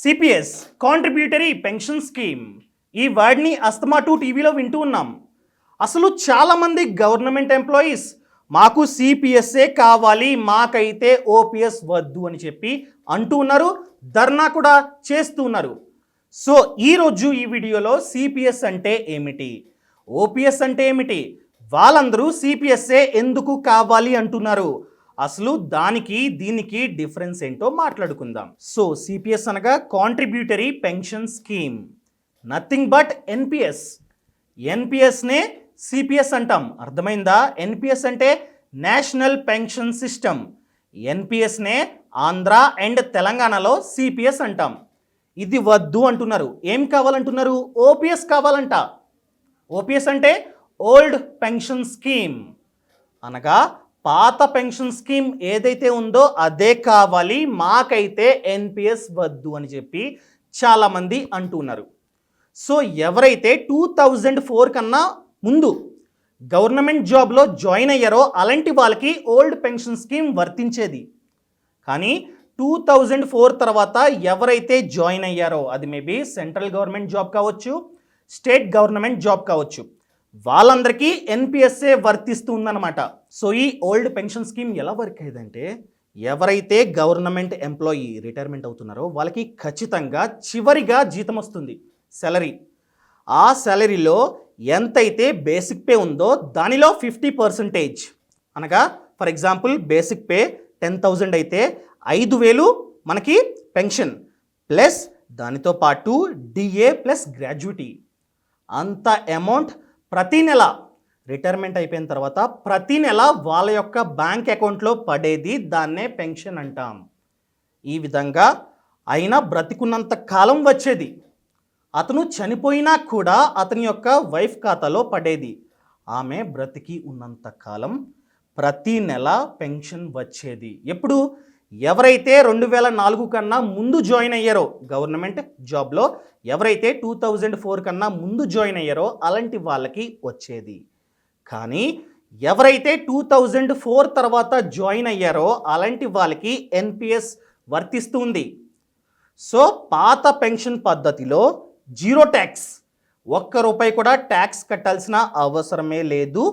CPS contributory pension scheme ఈ వర్డ్ని అస్తమాటు టీవీలో వింటూ ఉన్నాం. అసలు చాలామంది గవర్నమెంట్ ఎంప్లాయీస్ మాకు సిపిఎస్ఏ కావాలి, మాకైతే ఓపీఎస్ వద్దు అని చెప్పి అంటూ ఉన్నారు, ధర్నా కూడా చేస్తూ ఉన్నారు. సో ఈరోజు ఈ వీడియోలో సిపిఎస్ అంటే ఏమిటి, ఓపీఎస్ అంటే ఏమిటి, వాళ్ళందరూ సిపిఎస్ఏ ఎందుకు కావాలి అంటున్నారు, అసలు దానికి దీనికి డిఫరెన్స్ ఏంటో మాట్లాడుకుందాం. సో సిపిఎస్ అనగా contributory pension scheme, nothing but NPS. ఎన్పిఎస్నే సిపిఎస్ అంటాం, అర్థమైందా? ఎన్పిఎస్ అంటే నేషనల్ పెన్షన్ సిస్టమ్. ఎన్పిఎస్నే ఆంధ్ర అండ్ తెలంగాణలో సిపిఎస్ అంటాం. ఇది వద్దు అంటున్నారు. ఏం కావాలంటున్నారు? ఓపీఎస్ కావాలంట. ఓపీఎస్ అంటే ఓల్డ్ పెన్షన్ స్కీమ్, అనగా పాత పెన్షన్ స్కీమ్ ఏదైతే ఉందో అదే కావాలి, మాకైతే ఎన్పిఎస్ వద్దు అని చెప్పి చాలామంది అంటున్నారు. సో ఎవరైతే 2004 కన్నా ముందు గవర్నమెంట్ జాబ్లో జాయిన్ అయ్యారో అలాంటి వాళ్ళకి ఓల్డ్ పెన్షన్ స్కీమ్ వర్తించేది. కానీ 2004 తర్వాత ఎవరైతే జాయిన్ అయ్యారో, అది మేబీ సెంట్రల్ గవర్నమెంట్ జాబ్ కావచ్చు, స్టేట్ గవర్నమెంట్ జాబ్ కావచ్చు, వాళ్ళందరికీ ఎన్పిఎస్ఏ వర్తిస్తుందన్నమాట. సో ఈ ఓల్డ్ పెన్షన్ స్కీమ్ ఎలా వర్క్ అయ్యేదంటే, ఎవరైతే గవర్నమెంట్ ఎంప్లాయీ రిటైర్మెంట్ అవుతున్నారో వాళ్ళకి ఖచ్చితంగా చివరిగా జీతం వస్తుంది, సాలరీ. ఆ సాలరీలో ఎంతైతే బేసిక్ పే ఉందో దానిలో 50%, అనగా ఫర్ ఎగ్జాంపుల్ బేసిక్ పే 10,000 అయితే 5,000 మనకి పెన్షన్, ప్లస్ దానితో పాటు డిఏ ప్లస్ గ్రాడ్యుటీ, అంత అమౌంట్ ప్రతి నెల రిటైర్మెంట్ అయిపోయిన తర్వాత ప్రతి నెల వాళ్ళ యొక్క బ్యాంక్ అకౌంట్లో పడేది, దాన్నే పెన్షన్ అంటాం. ఈ విధంగా అయినా బ్రతికున్నంత కాలం వచ్చేది. అతను చనిపోయినా కూడా అతని యొక్క వైఫ్ ఖాతాలో పడేది. ఆమె బ్రతికి ఉన్నంత కాలం ప్రతి నెల పెన్షన్ వచ్చేది. ఎప్పుడు? ఎవరైతే 2004 కన్నా ముందు జాయిన్ అయ్యారో గవర్నమెంట్ జాబ్లో, ఎవరైతే 2004 కన్నా ముందు జాయిన్ అయ్యారో అలాంటి వాళ్ళకి వచ్చేది. కానీ ఎవరైతే 2004 తర్వాత జాయిన్ అయ్యారో అలాంటి వాళ్ళకి ఎన్పిఎస్ వర్తిస్తుంది. సో పాత పెన్షన్ పద్ధతిలో జీరో ట్యాక్స్, ₹1 కూడా ట్యాక్స్ కట్టాల్సిన అవసరమే లేదు,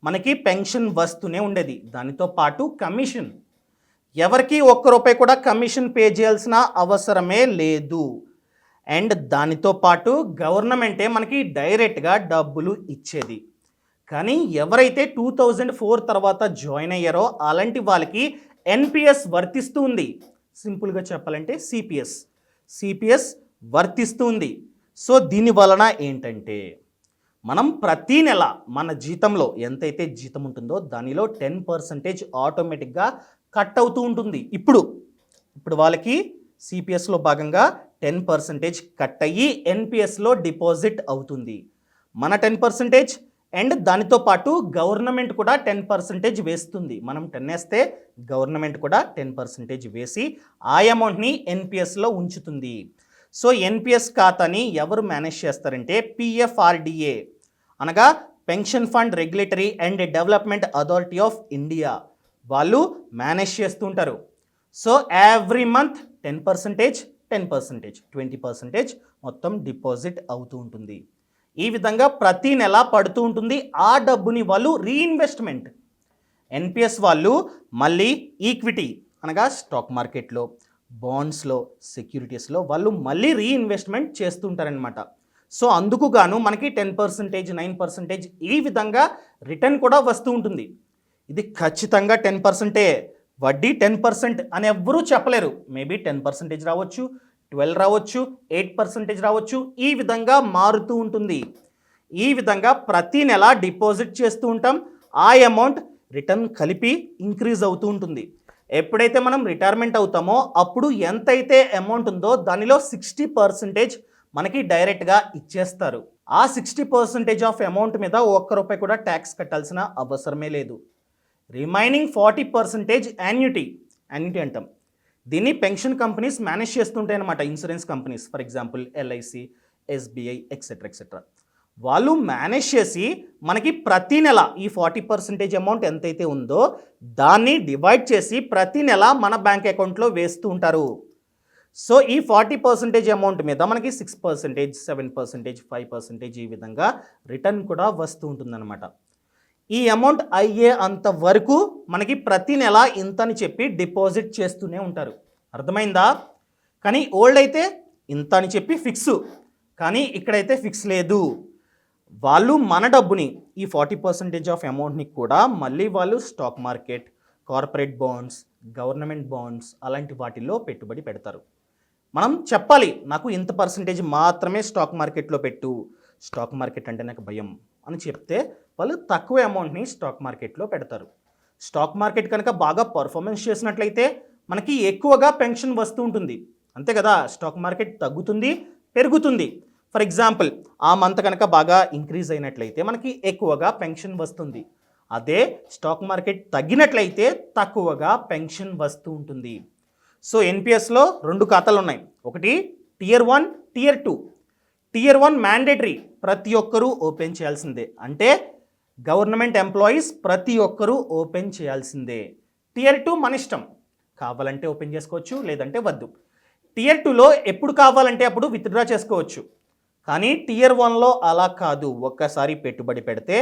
మనకి పెన్షన్ వస్తూనే ఉండేది. దానితో పాటు కమిషన్, ఎవరికి ₹1 కూడా కమిషన్ పే చేయాల్సిన అవసరమే లేదు. అండ్ దానితో పాటు గవర్నమెంటే మనకి డైరెక్ట్గా డబ్బులు ఇచ్చేది. కానీ ఎవరైతే 2004 తర్వాత జాయిన్ అయ్యారో అలాంటి వాళ్ళకి ఎన్పిఎస్ వర్తిస్తుంది. సింపుల్గా చెప్పాలంటే సిపిఎస్ వర్తిస్తుంది. సో దీని వలన ఏంటంటే, మనం ప్రతీ నెల మన జీతంలో ఎంతైతే జీతం ఉంటుందో దానిలో 10% ఆటోమేటిక్గా కట్ అవుతూ ఉంటుంది. ఇప్పుడు వాళ్ళకి సిపిఎస్లో భాగంగా 10% కట్ అయ్యి ఎన్పిఎస్లో డిపాజిట్ అవుతుంది. మన 10% అండ్ దానితో పాటు గవర్నమెంట్ కూడా 10% వేస్తుంది. మనం 10 వేస్తే గవర్నమెంట్ కూడా 10% వేసి ఆ అమౌంట్ని ఎన్పిఎస్లో ఉంచుతుంది. సో ఎన్పిఎస్ ఖాతాని ఎవరు మేనేజ్ చేస్తారంటే పిఎఫ్ఆర్డిఏ, అనగా pension fund regulatory and development authority of India, వాళ్ళు మేనేజ్ చేస్తుంటారు. సో ఎవ్రీ మంత్ 10%, 20% మొత్తం డిపాజిట్ అవుతూ ఉంటుంది. ఈ విధంగా ప్రతి నెల పడుతూ ఉంటుంది. ఆ డబ్బుని వాళ్ళు రీఇన్వెస్ట్మెంట్, ఎన్పిఎస్ వాళ్ళు మళ్ళీ ఈక్విటీ, అనగా స్టాక్ మార్కెట్లో, బాండ్స్లో, సెక్యూరిటీస్లో వాళ్ళు మళ్ళీ రీఇన్వెస్ట్మెంట్ చేస్తుంటారనమాట. సో అందుకు గాను మనకి 10%, 9% ఈ విధంగా రిటర్న్ కూడా వస్తూ ఉంటుంది. ఇది ఖచ్చితంగా 10%, వడ్డీ 10% అని ఎవ్వరూ చెప్పలేరు. మేబీ 10% రావచ్చు, 12 రావచ్చు, 8% రావచ్చు, ఈ విధంగా మారుతూ ఉంటుంది. ఈ విధంగా ప్రతి నెల డిపాజిట్ చేస్తూ ఉంటాం. ఆ అమౌంట్ రిటర్న్ కలిపి ఇంక్రీజ్ అవుతూ ఉంటుంది. ఎప్పుడైతే మనం రిటైర్మెంట్ అవుతామో అప్పుడు ఎంతైతే అమౌంట్ ఉందో దానిలో 60% మనకి డైరెక్ట్గా ఇచ్చేస్తారు. ఆ 60% ఆఫ్ అమౌంట్ మీద ₹1 కూడా ట్యాక్స్ కట్టాల్సిన అవసరమే లేదు. రిమైనింగ్ 40% యాన్యుటీ అంటాం. దీన్ని పెన్షన్ కంపెనీస్ మేనేజ్ చేస్తుంటాయి అన్నమాట. Insurance companies, for example LIC, SBI, etcetera వాళ్ళు మేనేజ్ చేసి మనకి ప్రతి నెల ఈ 40% అమౌంట్ ఎంతైతే ఉందో దాన్ని డివైడ్ చేసి ప్రతి నెల మన బ్యాంక్ అకౌంట్లో వేస్తూ ఉంటారు. సో ఈ 40% అమౌంట్ మీద మనకి 6%, 7%, 5% ఈ విధంగా రిటర్న్ కూడా వస్తూ ఉంటుందన్నమాట. ఈ అమౌంట్ అయ్యే అంత వరకు మనకి ప్రతి నెల ఇంత అని చెప్పి డిపాజిట్ చేస్తూనే ఉంటారు. అర్థమైందా? కానీ ఓల్డ్ అయితే ఇంత అని చెప్పి ఫిక్స్, కానీ ఇక్కడైతే ఫిక్స్ లేదు. వాళ్ళు మన డబ్బుని ఈ 40% ఆఫ్ అమౌంట్ని కూడా మళ్ళీ వాళ్ళు stock market, corporate bonds, government bonds అలాంటి వాటిల్లో పెట్టుబడి పెడతారు. మనం చెప్పాలి, నాకు ఇంత పర్సంటేజ్ మాత్రమే స్టాక్ మార్కెట్లో పెట్టు, స్టాక్ మార్కెట్ అంటే నాకు భయం అని చెప్తే వాళ్ళు తక్కువ అమౌంట్ని స్టాక్ మార్కెట్లో పెడతారు. స్టాక్ మార్కెట్ కనుక బాగా పర్ఫార్మెన్స్ చేసినట్లయితే మనకి ఎక్కువగా పెన్షన్ వస్తూ ఉంటుంది, అంతే కదా. స్టాక్ మార్కెట్ తగ్గుతుంది, పెరుగుతుంది. ఫర్ ఎగ్జాంపుల్ ఆ మంత్ కనుక బాగా ఇంక్రీజ్ అయినట్లయితే మనకి ఎక్కువగా పెన్షన్ వస్తుంది. అదే స్టాక్ మార్కెట్ తగ్గినట్లయితే తక్కువగా పెన్షన్ వస్తూ ఉంటుంది. సో ఎన్పిఎస్లో 2 ఖాతాలు ఉన్నాయి, ఒకటి టియర్ 1, టియర్ 2. టియర్ 1 మ్యాండేటరీ, ప్రతి ఒక్కరూ ఓపెన్ చేయాల్సిందే, అంటే గవర్నమెంట్ ఎంప్లాయీస్ ప్రతి ఒక్కరూ ఓపెన్ చేయాల్సిందే. టియర్ 2 మన ఇష్టం, కావాలంటే ఓపెన్ చేసుకోవచ్చు, లేదంటే వద్దు. టియర్ 2లో ఎప్పుడు కావాలంటే అప్పుడు విత్డ్రా చేసుకోవచ్చు. కానీ టియర్ 1లో అలా కాదు, ఒక్కసారి పెట్టుబడి పెడితే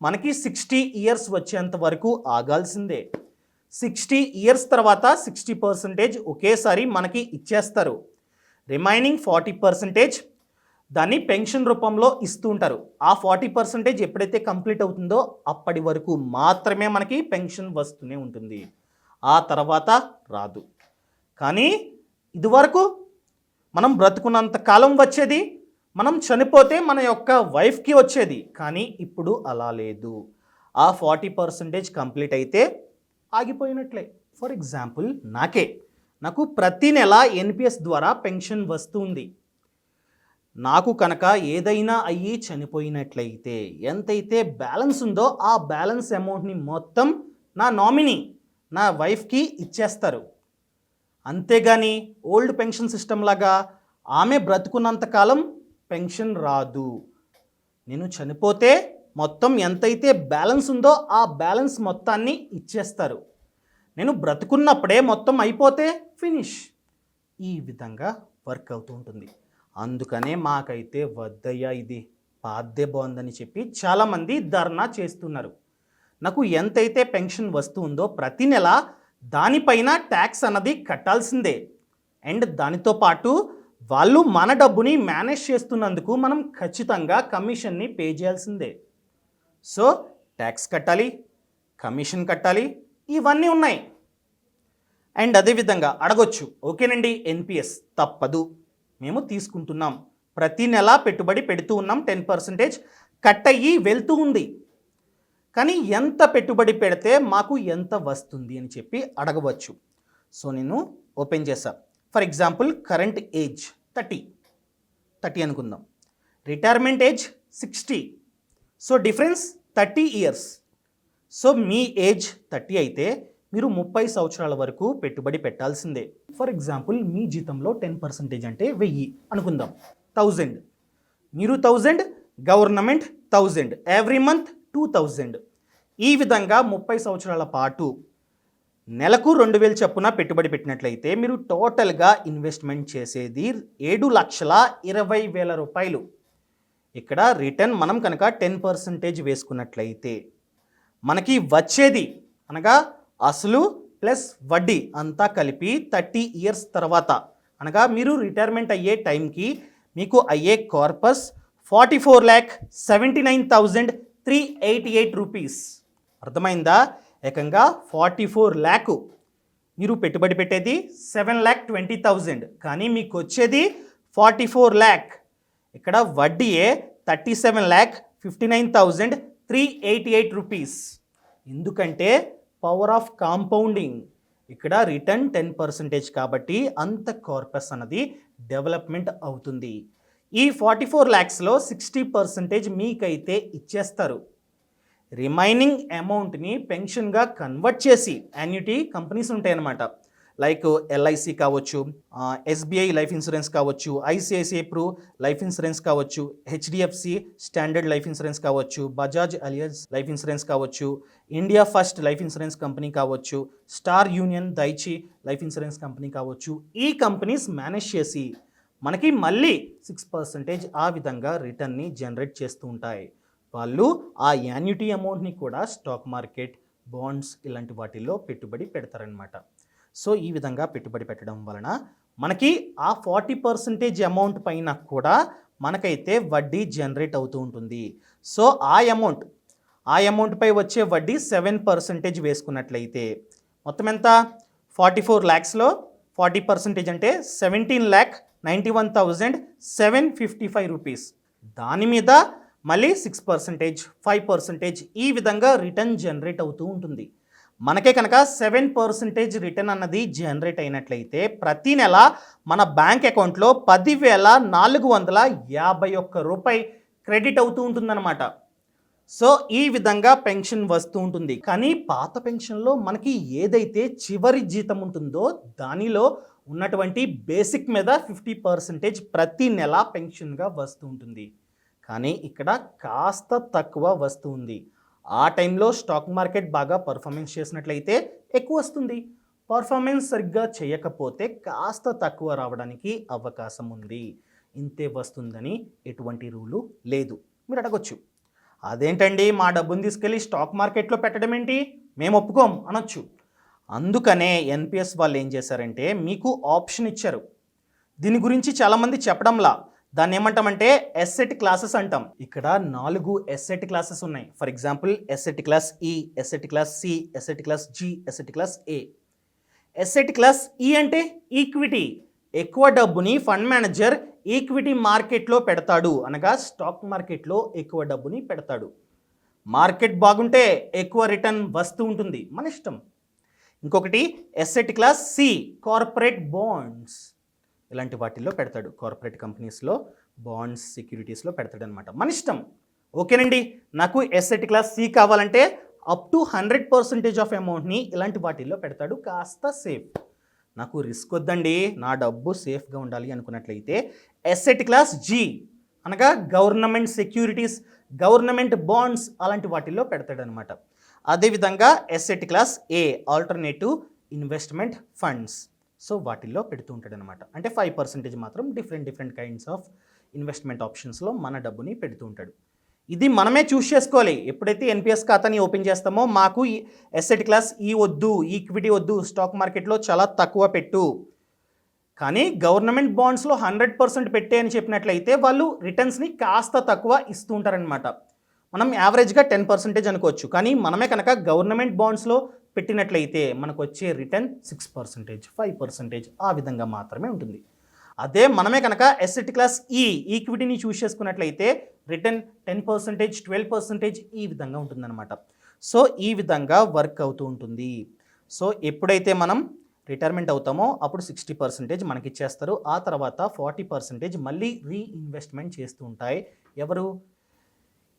మనకి 60 ఇయర్స్ వచ్చేంత వరకు ఆగాల్సిందే. 60 ఇయర్స్ తర్వాత 60% ఒకేసారి మనకి ఇచ్చేస్తారు. రిమైనింగ్ 40% దాన్ని పెన్షన్ రూపంలో ఇస్తూ ఉంటారు. ఆ 40% ఎప్పుడైతే కంప్లీట్ అవుతుందో అప్పటి వరకు మాత్రమే మనకి పెన్షన్ వస్తూనే ఉంటుంది, ఆ తర్వాత రాదు. కానీ ఇదివరకు మనం బ్రతుకున్నంత కాలం వచ్చేది, మనం చనిపోతే మన యొక్క వైఫ్కి వచ్చేది. కానీ ఇప్పుడు అలా లేదు, ఆ 40% కంప్లీట్ అయితే ఆగిపోయినట్లే. ఫర్ ఎగ్జాంపుల్ నాకు ప్రతి నెల ఎన్పిఎస్ ద్వారా పెన్షన్ వస్తుంది. నాకు కనుక ఏదైనా అయ్యి చనిపోయినట్లయితే ఎంతైతే బ్యాలెన్స్ ఉందో ఆ బ్యాలెన్స్ అమౌంట్ని మొత్తం నా నామినీ, నా వైఫ్కి ఇచ్చేస్తారు. అంతేగాని ఓల్డ్ పెన్షన్ సిస్టమ్ లాగా ఆమె బ్రతుకున్నంతకాలం పెన్షన్ రాదు. నేను చనిపోతే మొత్తం ఎంతైతే బ్యాలెన్స్ ఉందో ఆ బ్యాలెన్స్ మొత్తాన్ని ఇచ్చేస్తారు. నేను బ్రతుకున్నప్పుడే మొత్తం అయిపోతే ఫినిష్. ఈ విధంగా వర్క్ అవుతూ ఉంటుంది. అందుకనే మాకైతే వద్దయ్యా, ఇది పాద్దే బాగుందని చెప్పి చాలామంది ధర్నా చేస్తున్నారు. నాకు ఎంతైతే పెన్షన్ వస్తుందో ప్రతి నెల దానిపైన ట్యాక్స్ అన్నది కట్టాల్సిందే. అండ్ దానితో పాటు వాళ్ళు మన డబ్బుని మేనేజ్ చేస్తున్నందుకు మనం ఖచ్చితంగా కమిషన్ని పే చేయాల్సిందే. సో ట్యాక్స్ కట్టాలి, కమిషన్ కట్టాలి, ఇవన్నీ ఉన్నాయి. అండ్ అదేవిధంగా అడగొచ్చు, ఓకేనండి ఎన్పిఎస్ తప్పదు, మేము తీసుకుంటున్నాం, ప్రతి నెల పెట్టుబడి పెడుతూ ఉన్నాం, 10% కట్ అయ్యి వెళ్తూ ఉంది, కానీ ఎంత పెట్టుబడి పెడితే మాకు ఎంత వస్తుంది అని చెప్పి అడగవచ్చు. సో నేను ఓపెన్ చేశా. ఫర్ ఎగ్జాంపుల్ కరెంట్ ఏజ్ 30 అనుకుందాం, retirement age 60. So difference 30 years. So మీ ఏజ్ 30 అయితే మీరు 30 సంవత్సరాల వరకు పెట్టుబడి పెట్టాల్సిందే. ఫర్ ఎగ్జాంపుల్ మీ జీతంలో 10% అంటే 1000 అనుకుందాం, 1000. మీరు 1000, గవర్నమెంట్ 1000, ఎవ్రీ మంత్ 2000. ఈ విధంగా 30 సంవత్సరాల పాటు నెలకు 2000 చొప్పున పెట్టుబడి పెట్టినట్లయితే మీరు టోటల్గా ఇన్వెస్ట్మెంట్ చేసేది 7,20,000 రూపాయలు. ఇక్కడ రిటర్న్ మనం కనుక 10% వేసుకున్నట్లయితే మనకి వచ్చేది అనగా అసలు ప్లస్ వడ్డీ అంతా కలిపి 30 ఇయర్స్ తర్వాత అనగా మీరు రిటైర్మెంట్ అయ్యే టైంకి మీకు అయ్యే కార్పస్ 44,79,388 రూపీస్. అర్థమైందా? ఏకంగా 44 lakh. మీరు పెట్టుబడి పెట్టేది 7,20,000, కానీ మీకు వచ్చేది 44 lakh. ఇక్కడ వడ్డీయే 37,59,388 రూపీస్. ఎందుకంటే పవర్ ఆఫ్ కాంపౌండింగ్. ఇక్కడ రిటర్న్ 10% కాబట్టి అంత కార్పస్ అన్నది డెవలప్మెంట్ అవుతుంది. ఈ 44 lakhsలో 60% మీకైతే ఇచ్చేస్తారు. రిమైనింగ్ అమౌంట్ని పెన్షన్గా కన్వర్ట్ చేసి యాన్యుటీ కంపెనీస్ ఉంటాయన్నమాట, లైక్ ఎల్ఐసి కావచ్చు, ఎస్బీఐ లైఫ్ ఇన్సూరెన్స్ కావచ్చు, ఐసిఐసిఐ ప్రూ లైఫ్ ఇన్సూరెన్స్ కావచ్చు, హెచ్డిఎఫ్సి స్టాండర్డ్ లైఫ్ ఇన్సూరెన్స్ కావచ్చు, బజాజ్ అలియన్స్ లైఫ్ ఇన్సూరెన్స్ కావచ్చు, India first life insurance company కావచ్చు, star union Daiichi life insurance company కావచ్చు. ఈ కంపెనీస్ మేనేజ్ చేసి మనకి మళ్ళీ 6% ఆ విధంగా రిటర్న్ని జనరేట్ చేస్తూ ఉంటాయి. వాళ్ళు ఆ యాన్యుటీ అమౌంట్ని కూడా స్టాక్ మార్కెట్, బాండ్స్ ఇలాంటి వాటిల్లో పెట్టుబడి పెడతారనమాట. సో ఈ విధంగా పెట్టుబడి పెట్టడం వలన మనకి ఆ 40% అమౌంట్ పైన కూడా మనకైతే వడ్డీ జనరేట్ అవుతూ ఉంటుంది. సో ఆ అమౌంట్పై వచ్చే వడ్డీ 7% వేసుకున్నట్లయితే మొత్తం ఎంత, 44 lakhsలో 40% అంటే 17,91,755 రూపీస్. దాని మీద మళ్ళీ 6%, 5% ఈ విధంగా రిటర్న్ జనరేట్ అవుతూ ఉంటుంది. మనకే కనుక 7% రిటర్న్ అన్నది జనరేట్ అయినట్లయితే ప్రతి నెల మన బ్యాంక్ అకౌంట్లో 10,451 రూపాయి క్రెడిట్ అవుతూ ఉంటుందన్నమాట. సో ఈ విధంగా పెన్షన్ వస్తూ ఉంటుంది. కానీ పాత పెన్షన్లో మనకి ఏదైతే చివరి జీతం ఉంటుందో దానిలో ఉన్నటువంటి బేసిక్ మీద 50% ప్రతి నెల పెన్షన్గా వస్తూ ఉంటుంది. కానీ ఇక్కడ కాస్త తక్కువ వస్తుంది. ఆ టైంలో స్టాక్ మార్కెట్ బాగా పర్ఫార్మెన్స్ చేసినట్లయితే ఎక్కువ వస్తుంది. పర్ఫార్మెన్స్ సరిగ్గా చేయకపోతే కాస్త తక్కువ రావడానికి అవకాశం ఉంది. ఇంతే వస్తుందని ఎటువంటి రూలు లేదు. మీరు అడగొచ్చు, అదేంటండి మా డబ్బుని తీసుకెళ్ళి స్టాక్ మార్కెట్లో పెట్టడం ఏంటి, మేము ఒప్పుకోం అనొచ్చు. అందుకనే ఎన్పిఎస్ వాళ్ళు ఏం చేశారంటే మీకు ఆప్షన్ ఇచ్చారు. దీని గురించి చాలామంది చెప్పడంలా, దాన్ని ఏమంటామంటే ఎస్సెట్ క్లాసెస్ అంటాం. ఇక్కడ 4 ఎస్సెట్ క్లాసెస్ ఉన్నాయి. For example asset class E, asset class C, asset class G, asset class A. Asset class E అంటే ఈక్విటీ. ఎక్కువ డబ్బుని ఫండ్ మేనేజర్ ఈక్విటీ మార్కెట్లో పెడతాడు, అనగా స్టాక్ మార్కెట్లో ఎక్కువ డబ్బుని పెడతాడు. మార్కెట్ బాగుంటే ఎక్కువ రిటర్న్ వస్తూ ఉంటుంది, మన ఇష్టం. ఇంకొకటి asset class C, corporate bonds ఇలాంటి వాటిల్లో పెడతాడు. కార్పొరేట్ కంపెనీస్లో బాండ్స్, సెక్యూరిటీస్లో పెడతాడు అనమాట, మన ఇష్టం. ఓకేనండి, నాకు ఎస్సెట్ క్లాస్ సి కావాలంటే అప్ టు 100% ఆఫ్ అమౌంట్ని ఇలాంటి వాటిల్లో పెడతాడు, కాస్త సేఫ్. నాకు రిస్క్ వద్దండి, నా డబ్బు సేఫ్గా ఉండాలి అనుకున్నట్లయితే ఎస్సెట్ క్లాస్ జి అనగా గవర్నమెంట్ సెక్యూరిటీస్, గవర్నమెంట్ బాండ్స్ అలాంటి వాటిల్లో పెడతాడు అనమాట. అదేవిధంగా ఎస్సెట్ క్లాస్ ఏ, ఆల్టర్నేటివ్ ఇన్వెస్ట్మెంట్ ఫండ్స్, సో వాటిల్లో పెడుతూ ఉంటాడు అనమాట. అంటే 5% మాత్రం డిఫరెంట్ కైండ్స్ ఆఫ్ ఇన్వెస్ట్మెంట్ ఆప్షన్స్లో మన డబ్బుని పెడుతూ ఉంటాడు. ఇది మనమే చూస్ చేసుకోవాలి. ఎప్పుడైతే ఎన్పిఎస్ ఖాతాని ఓపెన్ చేస్తామో మాకు ఎస్సెట్ క్లాస్ ఈ వద్దు, ఈక్విటీ వద్దు, స్టాక్ మార్కెట్లో చాలా తక్కువ పెట్టు, కానీ గవర్నమెంట్ బాండ్స్లో 100% పెట్టే అని చెప్పినట్లయితే వాళ్ళు రిటర్న్స్ని కాస్త తక్కువ ఇస్తూ ఉంటారనమాట. మనం యావరేజ్గా 10% అనుకోవచ్చు, కానీ మనమే కనుక గవర్నమెంట్ బాండ్స్లో పెట్టినట్లయితే మనకు వచ్చే రిటర్న్ 6%, 5% ఆ విధంగా మాత్రమే ఉంటుంది. అదే మనమే కనుక ఎస్సెట్ క్లాస్ ఈ, ఈక్విటీని చూస్ చేసుకున్నట్లయితే రిటర్న్ 10%, 12% ఈ విధంగా ఉంటుందన్నమాట. సో ఈ విధంగా వర్క్ అవుతూ ఉంటుంది. సో ఎప్పుడైతే మనం రిటైర్మెంట్ అవుతామో అప్పుడు 60% మనకి ఇచ్చేస్తారు. ఆ తర్వాత 40% మళ్ళీ రీఇన్వెస్ట్మెంట్ చేస్తూ ఉంటాయి. ఎవరు?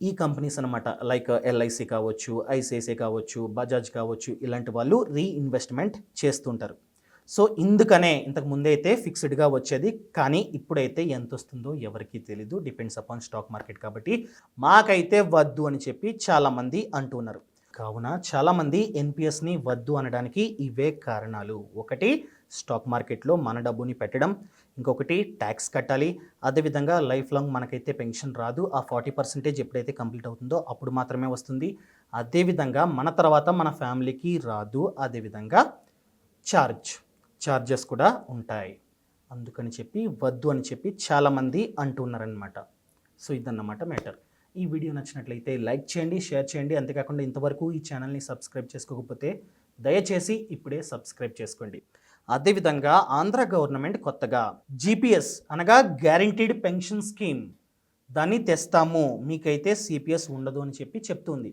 ఈ కంపెనీస్ అనమాట. లైక్ ఎల్ఐసి కావచ్చు, ఐసిఐసిఐ కావచ్చు, బజాజ్ కావచ్చు, ఇలాంటి వాళ్ళు రీఇన్వెస్ట్మెంట్ చేస్తుంటారు. సో ఇందుకనే ఇంతకు ముందే అయితే ఫిక్స్డ్గా వచ్చేది, కానీ ఇప్పుడైతే ఎంత వస్తుందో ఎవరికీ తెలీదు, డిపెండ్స్ అపాన్ స్టాక్ మార్కెట్. కాబట్టి మాకైతే వద్దు అని చెప్పి చాలామంది అంటున్నారు. కావున చాలామంది ఎన్పిఎస్ని వద్దు అనడానికి ఇవే కారణాలు. ఒకటి, స్టాక్ మార్కెట్లో మన డబ్బుని పెట్టడం, ఇంకొకటి ట్యాక్స్ కట్టాలి, అదేవిధంగా లైఫ్ లాంగ్ మనకైతే పెన్షన్ రాదు. ఆ 40% ఎప్పుడైతే కంప్లీట్ అవుతుందో అప్పుడు మాత్రమే వస్తుంది. అదేవిధంగా మన తర్వాత మన ఫ్యామిలీకి రాదు. అదేవిధంగా ఛార్జెస్ కూడా ఉంటాయి. అందుకని చెప్పి వద్దు అని చెప్పి చాలామంది అంటున్నారనమాట. సో ఇదన్నమాట మ్యాటర్. ఈ వీడియో నచ్చినట్లయితే లైక్ చేయండి, షేర్ చేయండి. అంతేకాకుండా ఇంతవరకు ఈ ఛానల్ని సబ్స్క్రైబ్ చేసుకోకపోతే దయచేసి ఇప్పుడే సబ్స్క్రైబ్ చేసుకోండి. అదేవిధంగా ఆంధ్ర గవర్నమెంట్ కొత్తగా జీపీఎస్ అనగా గ్యారంటీడ్ పెన్షన్ స్కీమ్ దాన్ని తెస్తాము, మీకైతే సిపిఎస్ ఉండదు అని చెప్పి చెప్తుంది.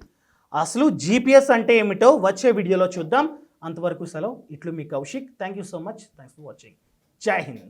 అసలు జీపీఎస్ అంటే ఏమిటో వచ్చే వీడియోలో చూద్దాం. అంతవరకు సెలవు. ఇట్లు మీ Kaushik. Thank you so much. Thanks for watching. జై హింద్.